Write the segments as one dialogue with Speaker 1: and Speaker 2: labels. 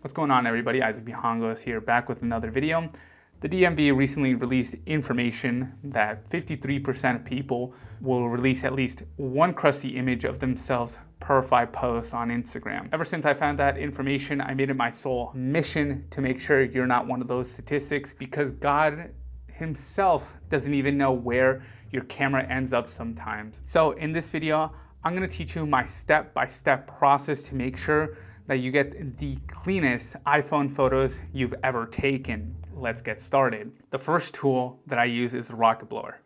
Speaker 1: What's going on, everybody? Isaac Bihangos here, back with another video. The DMV recently released information that 53% of people will release at least one crusty image of themselves per 5 posts on Instagram. Ever since I found that information, I made it my sole mission to make sure you're not one of those statistics, because God himself doesn't even know where your camera ends up sometimes. So in this video, I'm gonna teach you my step-by-step process to make sure that you get the cleanest iPhone photos you've ever taken. Let's get started. The first tool that I use is the rocket blower.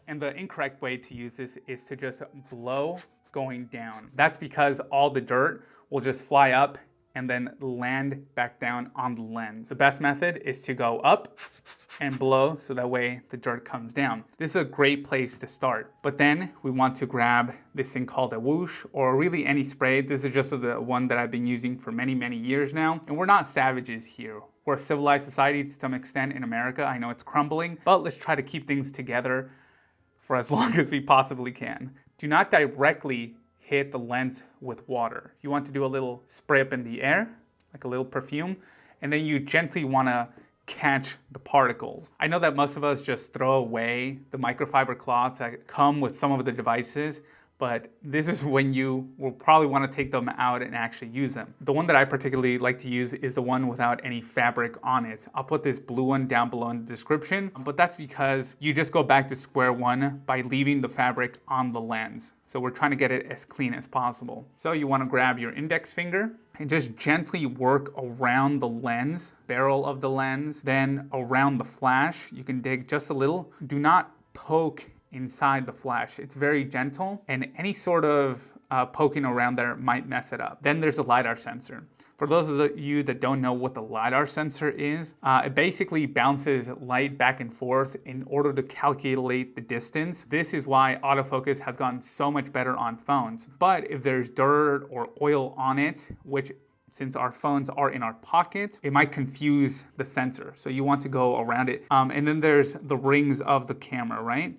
Speaker 1: And the incorrect way to use this is to just blow going down. That's because all the dirt will just fly up and then land back down on the lens. The best method is to go up and blow so that way the dirt comes down. This is a great place to start. But then we want to grab this thing called a whoosh, or really any spray. This is just the one that I've been using for many, many years now. And we're not savages here. We're a civilized society to some extent in America. I know it's crumbling, but let's try to keep things together for as long as we possibly can. Do not directly hit the lens with water. You want to do a little spray up in the air, like a little perfume, and then you gently want to catch the particles. I know that most of us just throw away the microfiber cloths that come with some of the devices, but this is when you will probably want to take them out and actually use them. The one that I particularly like to use is the one without any fabric on it. I'll put this blue one down below in the description, but that's because you just go back to square one by leaving the fabric on the lens. So we're trying to get it as clean as possible. So you want to grab your index finger and just gently work around the lens, barrel of the lens, then around the flash. You can dig just a little. Do not poke inside the flash. It's very gentle, and any sort of poking around there might mess it up. Then there's a LiDAR sensor. For those of you that don't know what the LiDAR sensor is, it basically bounces light back and forth in order to calculate the distance. This is why autofocus has gotten so much better on phones. But if there's dirt or oil on it, which since our phones are in our pocket, it might confuse the sensor. So you want to go around it. And then there's the rings of the camera, right?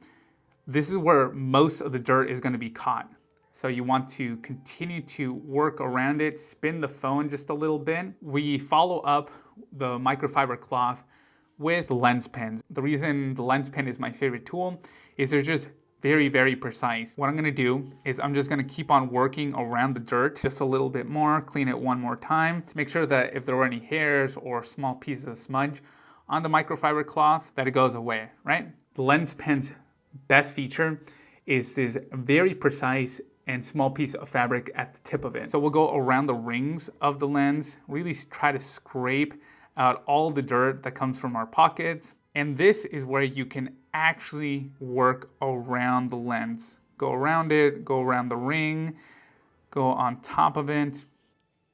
Speaker 1: This is where most of the dirt is going to be caught. So you want to continue to work around it, spin the phone just a little bit. We follow up the microfiber cloth with lens pens. The reason the lens pen is my favorite tool is they're just very, very precise. What I'm gonna do is I'm just gonna keep on working around the dirt just a little bit more, clean it one more time to make sure that if there were any hairs or small pieces of smudge on the microfiber cloth, that it goes away, right? The lens pen's best feature is this very precise and small piece of fabric at the tip of it. So we'll go around the rings of the lens, really try to scrape out all the dirt that comes from our pockets. And this is where you can actually work around the lens. Go around it, go around the ring, go on top of it.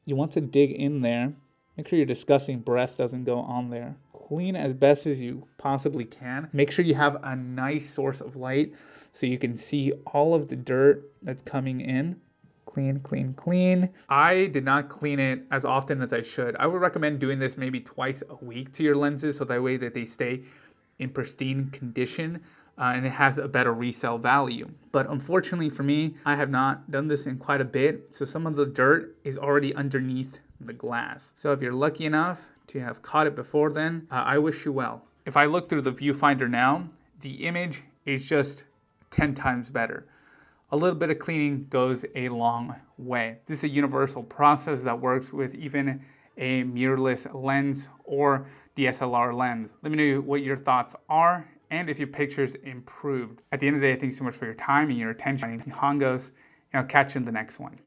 Speaker 1: You want to dig in there. Make sure your disgusting breath doesn't go on there. Clean as best as you possibly can. Make sure you have a nice source of light so you can see all of the dirt that's coming in. Clean, clean, clean. I did not clean it as often as I should. I would recommend doing this maybe twice a week to your lenses so that way that they stay in pristine condition and it has a better resale value. But unfortunately for me, I have not done this in quite a bit. So some of the dirt is already underneath the glass. So if you're lucky enough to have caught it before then, I wish you well. If I look through the viewfinder now, the image is just 10 times better. A little bit of cleaning goes a long way. This is a universal process that works with even a mirrorless lens or DSLR lens. Let me know what your thoughts are and if your pictures improved. At the end of the day, thanks so much for your time and your attention. I'm Bihangos, and I'll catch you in the next one.